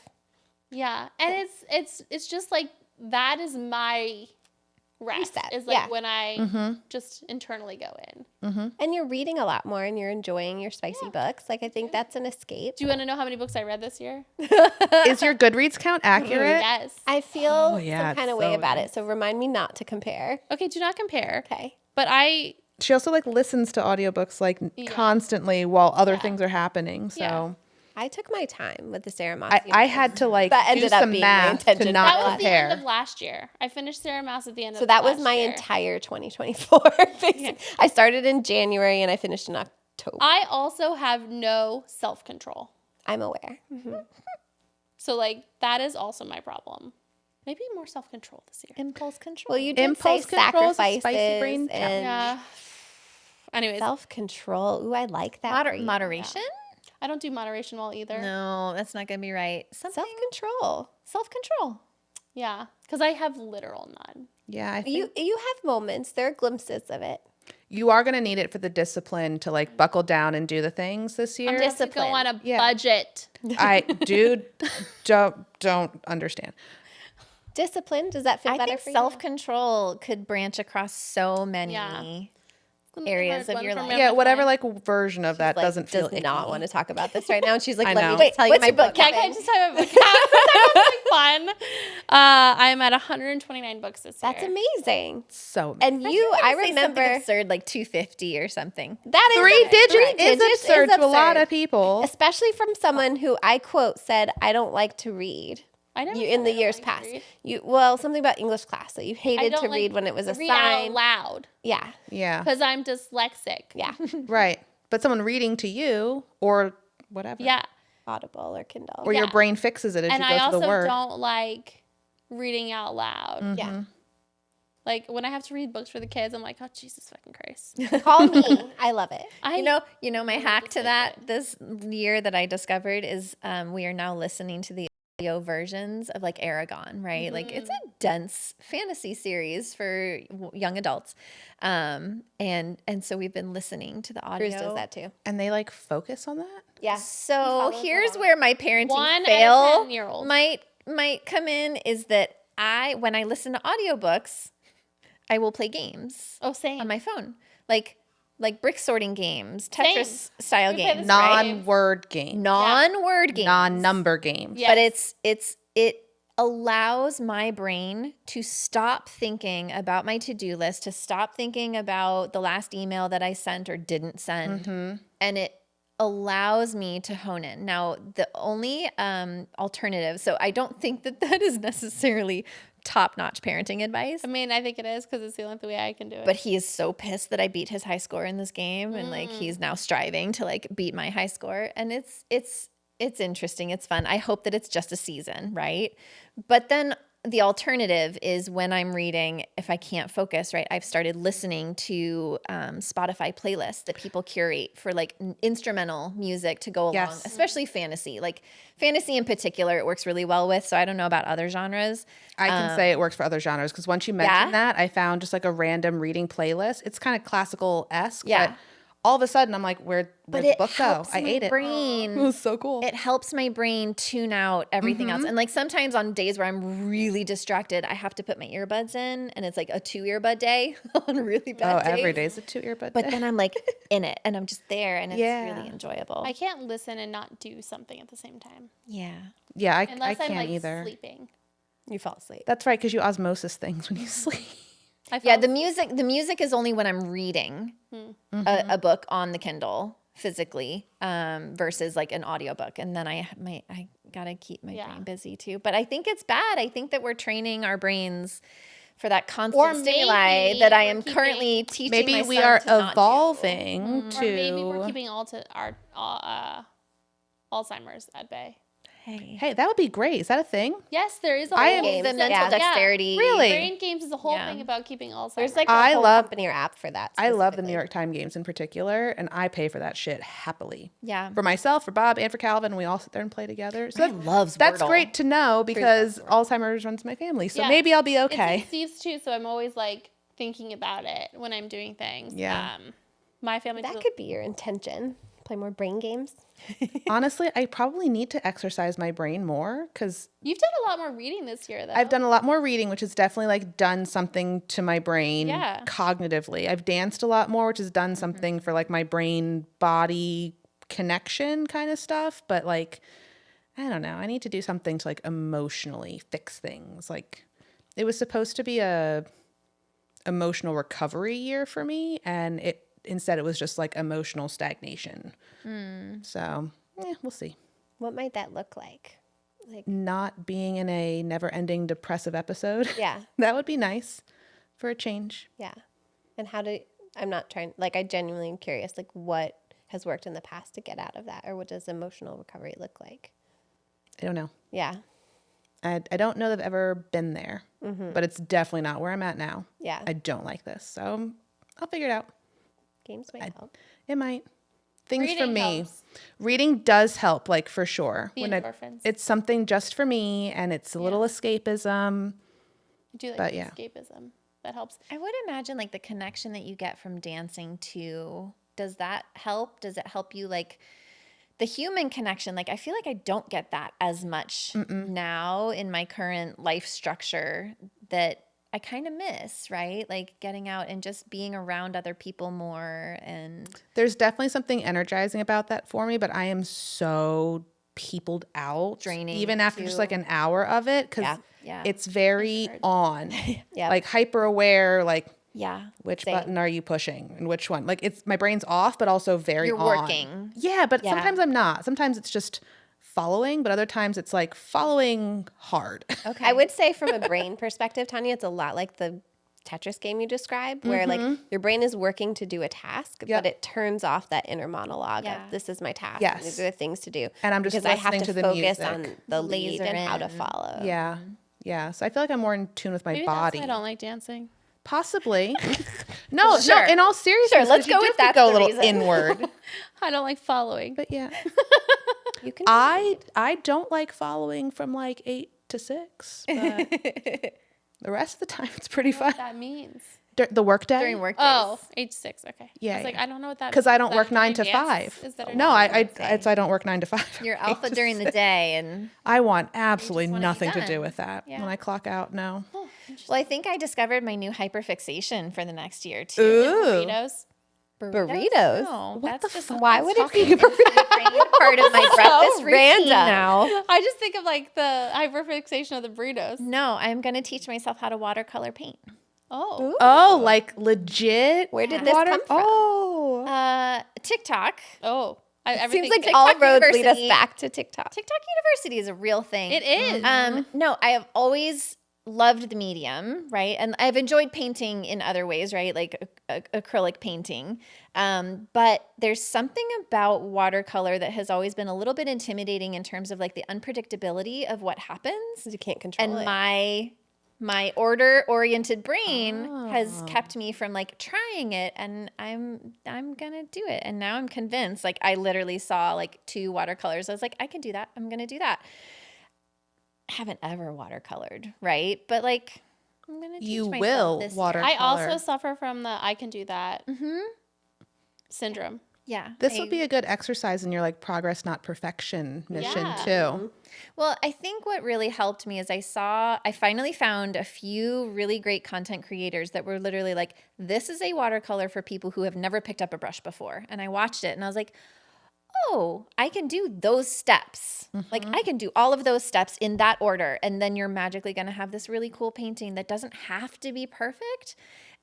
Yeah, and it's just like that is my rest. Reset, Is like yeah. when I just internally go in. And you're reading a lot more and you're enjoying your spicy books. Like, I think that's an escape. Do you want to know how many books I read this year? Is your Goodreads count accurate? Yes. I feel yeah, some kind it's of way so about nice. it. So remind me not to compare. Okay, do not compare. Okay. But She also like listens to audiobooks like constantly while other things are happening. So Yeah. I took my time with the Sarah Moss. I had to like That do ended up some being my math intention. to that not was the compare. end of last year. I finished Sarah Mouse at the end So of that was last my year. entire 2024. Basically. I started in January and I finished in October. I also have no self-control. I'm aware. So like that is also my problem. Maybe more self-control this year. Impulse control. Well, you did Impulse say control is a sacrifices spicy brain and Yeah. Anyways, self-control. Ooh, I like that. for you. Moderation? I don't do moderation well either. No, that's not gonna be right. Something Self-control. self-control. Yeah, because I have literal none. Yeah, I think You have moments. There are glimpses of it. you are gonna need it for the discipline to like buckle down and do the things this year. I have to go on a Yeah. budget. I dude don't understand. Discipline. Does that feel I better think for you? self-control could branch across so many Yeah. areas Hard of one your for life. me. Yeah, whatever fine. like version of that Like, doesn't feel does icky. not want to talk about this right now. And she's like, I let know. me tell you what's my your book? book. Can I just have a fun? I'm at 129 books this year. That's amazing. So And you, I Say something remember absurd like 250 or something. that is three digits digits is absurd to a lot of people. especially from someone who I quote said, "I don't like to read." I never You said in the I don't years like to past, read. something about English class that you I hated don't to like read when it was a read out sign. loud Yeah, Yeah. because I'm dyslexic. yeah, Right. But someone reading to you or whatever. Yeah. Audible or Kindle. Or your Yeah. brain fixes it as And you I go to also the word. don't like reading out loud. Yeah, Like when I have to read books for the kids, I'm like, oh Jesus fucking Christ. call me. I love it. You know, my hack to that this year that I discovered is we are now listening to the audio versions of like Aragon, right? Like it's a dense fantasy series for young adults. And so we've been listening to the audio. Bruce does that too. And they like focus on that? Yeah. So follows here's along. where my parenting 1 out of fail 10-year-olds. might come in is that when I listen to audiobooks, I will play games Oh, same. on my phone. Like brick sorting games, Same. Tetris style We play games, the right? Non-word game. Non-word games. Non-number games. Yeah. But it allows my brain to stop thinking about my to-do list, to stop thinking about the last email that I sent or didn't send. And it allows me to hone in. Now, the only alternative, so I don't think that is necessarily top-notch parenting advice. I mean, I think it is because it's the only way I can do it. But he is so pissed that I beat his high score in this game, and like he's now striving to like beat my high score. And it's interesting. It's fun. I hope that it's just a season, right? But then the alternative is when I'm reading, if I can't focus, right? I've started listening to Spotify playlists that people curate for like instrumental music to go along, Yes. especially fantasy. Like fantasy in particular, it works really well with. So I don't know about other genres. I can say it works for other genres because once you mentioned Yeah? that, I found just like a random reading playlist. It's kind of classical-esque, Yeah. but all of a sudden I'm like, where'd the book go? helps I my ate it. brain. It was so cool. It helps my brain tune out everything else. And like sometimes on days where I'm really distracted, I have to put my earbuds in, and it's like a 2 earbud day on really bad days. every day's a 2 earbud But day. then I'm like in it, and I'm just there, and it's Yeah. really enjoyable. I can't listen and not do something at the same time. yeah. Yeah, I Unless can't I'm like either. sleeping. You fall asleep. That's right, because you osmosis things when you sleep. Yeah, the music is only when I'm reading a book on the Kindle physically versus like an audiobook. And then I gotta keep my Yeah. brain busy too. But I think it's bad. I think that we're training our brains for that constant stimuli maybe that I we're am keeping- currently teaching Maybe my we son are to not do. evolving Or maybe we're to. keeping our Alzheimer's at bay. Hey, that would be great. Is that a thing? Yes, there is a I whole am- The mental yeah. dexterity. Really? Brain games is a whole Yeah. thing about keeping Alzheimer's. There's like a I whole love- company or app for that. I love the New specifically. York Times games in particular, and I pay for that shit happily. Yeah. For myself, for Bob, and for Calvin, we all sit there and play together. So Ryan loves that's Wordle. great to know because Alzheimer's runs my family. So Yeah. maybe I'll be It's okay. in Steve's too, so I'm always like thinking about it when I'm doing things. Yeah. My family That doesn't- could be your intention. Play more brain games. Honestly, I probably need to exercise my brain more because You've done a lot more reading this year, though. I've done a lot more reading, which has definitely like done something to my brain Yeah. cognitively. I've danced a lot more, which has done something for like my brain body connection kind of stuff. But like, I don't know. I need to do something to like emotionally fix things. Like, it was supposed to be a emotional recovery year for me, and instead it was just like emotional stagnation. So we'll see. What might that look like? Like, Not being in a never-ending depressive episode. yeah, That would be nice for a change. yeah. And I'm not trying, like, I genuinely am curious, like, what has worked in the past to get out of that? Or what does emotional recovery look like? I don't know. Yeah, I don't know that I've ever been there, but it's definitely not where I'm at now. yeah. I don't like this. So I'll figure it out. Games might help. It might. Things for Reading me. helps. Reading does help, like for sure. The When endorphins. it's something just for me and it's a little escapism. I do like but yeah. escapism. That helps. I would imagine like the connection that you get from dancing too. Does that help? Does it help you like the human connection? Like I feel like I don't get that as much now in my current life structure that I kind of miss, right? Like getting out and just being around other people more and There's definitely something energizing about that for me, but I am so peopled out. Draining, even after just too. like an hour of it, because Yeah. it's very on. Yeah. Like hyper aware, like yeah. which Same. button are you pushing and which one? Like it's my brain's off, but also very You're on. working. Yeah, but Yeah. sometimes I'm not. Sometimes it's just following, but other times it's like following hard. Okay. I would say from a brain perspective, Tanya, it's a lot like the Tetris game you described, where like your brain is working to do a task, Yep. but it turns off that inner monologue Yeah. of this is my task. Yes. And these are the things to do. And I'm just because I have listening to to the focus music. on the lead Laser and how to in. follow. Yeah. Yeah. So I feel like I'm more in tune with my Maybe body. that's why I don't like dancing. Possibly. No, Sure. in all seriousness, Sure, let's 'cause you go do with have to that's go a the little reason. inward. I don't like following. But yeah. You can. I don't like following from like 8 to 6. But the rest of the time it's pretty fun. What that means. The work day? during work days. Oh, age 6. Okay. Yeah, I was like, yeah. I don't know what that Because means. I don't Is work that 9 to during dance? 5. Is that a No, dance? I don't work 9 to 5. You're 8 alpha to during the 6. day and I want absolutely wanna be nothing to done. do with that. Yeah. When I clock out, no. Oh, interesting. well, I think I discovered my new hyperfixation for the next year too. Ooh. Burritos. Burritos. No, What that's the just fuck? Why would it be part of my breakfast routine random. now. I just think of like the hyperfixation of the burritos. No, I'm gonna teach myself how to watercolor paint. Oh. Oh, like legit? Where did this come from? Oh. TikTok. Oh. Seems Everything like TikTok all roads lead us University. back to TikTok. TikTok University is a real thing. It is. No, I have always loved the medium, right? And I've enjoyed painting in other ways, right? Like acrylic painting. But there's something about watercolor that has always been a little bit intimidating in terms of like the unpredictability of what happens. You can't control And it. my order-oriented brain has kept me from like trying it, and I'm gonna do it. And now I'm convinced. Like I literally saw like 2 watercolors. I was like, I can do that. I'm gonna do that. Haven't ever watercolored, right? But like I'm gonna teach You myself will this year. water- I also color. suffer from the I can do that syndrome. Yeah. This would be a good exercise in your like progress, not perfection mission Yeah. too. Well, I think what really helped me is I finally found a few really great content creators that were literally like, this is a watercolor for people who have never picked up a brush before. And I watched it and I was like, oh, I can do those steps. Like I can do all of those steps in that order. And then you're magically going to have this really cool painting that doesn't have to be perfect.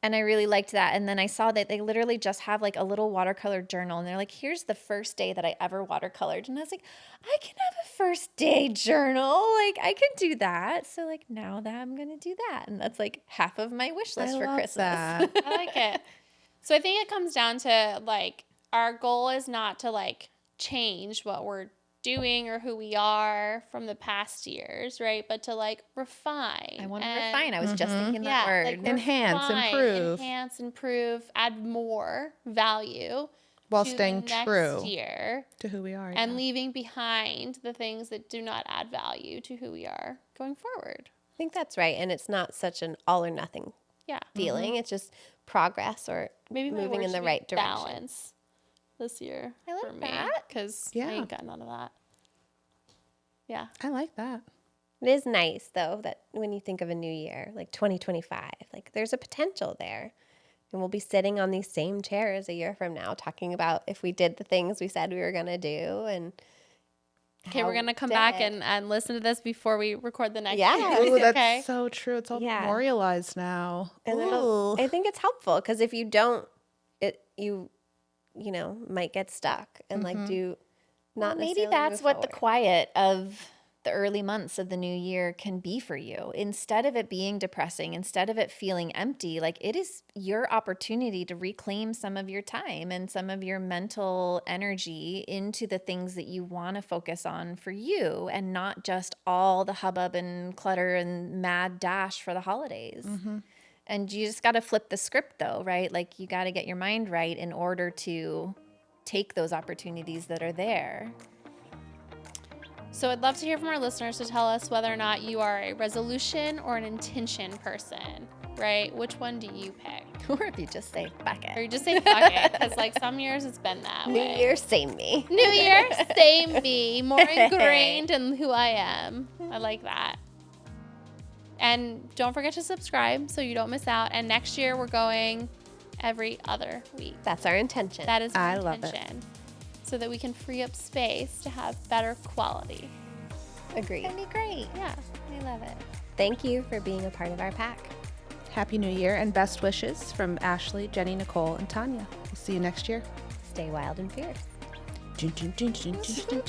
And I really liked that. And then I saw that they literally just have like a little watercolor journal. And they're like, here's the first day that I ever watercolored. And I was like, I can have a first day journal. Like I could do that. So like now that I'm going to do that. And that's like half of my wish list I for love Christmas. that. I like it. So I think it comes down to like our goal is not to like change what we're doing or who we are from the past years, right? But to like refine. I want to refine. I was just thinking that word. like Enhance, refine, improve, add more value While to the staying next true year to who we are. and leaving behind the things that do not add value to who we are going forward. I think that's right. And it's not such an all or nothing Yeah. feeling. It's just progress or Maybe my moving word in the should be right direction. balance this year I like for me that. because Yeah. I ain't got none of that. Yeah. I like that. It is nice, though, that when you think of a new year, like 2025, like there's a potential there. And we'll be sitting on these same chairs a year from now talking about if we did the things we said we were going to do. And Okay, how we're going to we come did back it. and listen to this before we record the next Yeah. series, Ooh, that's okay? so true. It's all Yeah. memorialized now. And Ooh. I think it's helpful because if you don't, you know, might get stuck and like do not Maybe necessarily that's move what the forward. quiet of the early months of the new year can be for you. Instead of it being depressing, instead of it feeling empty, like it is your opportunity to reclaim some of your time and some of your mental energy into the things that you want to focus on for you and not just all the hubbub and clutter and mad dash for the holidays. And you just got to flip the script though, right? Like you got to get your mind right in order to take those opportunities that are there. So I'd love to hear from our listeners to tell us whether or not you are a resolution or an intention person, right? Which one do you pick? Or if you just say, fuck Or it. you just say fuck it, because like some years it's been that New way. Year, same me. New Year, same me, more ingrained in who I am. I like that. And don't forget to subscribe so you don't miss out. And next year we're going every other week. That's our intention. That is my I love it. intention. So that we can free up space to have better quality. Agreed. That'd be great. Yeah. I love it. Thank you for being a part of our pack. Happy New Year and best wishes from Ashley, Jenny, Nichole, and Tania. We'll see you next year. Stay wild and fierce. Dun, dun, dun, dun, dun, dun.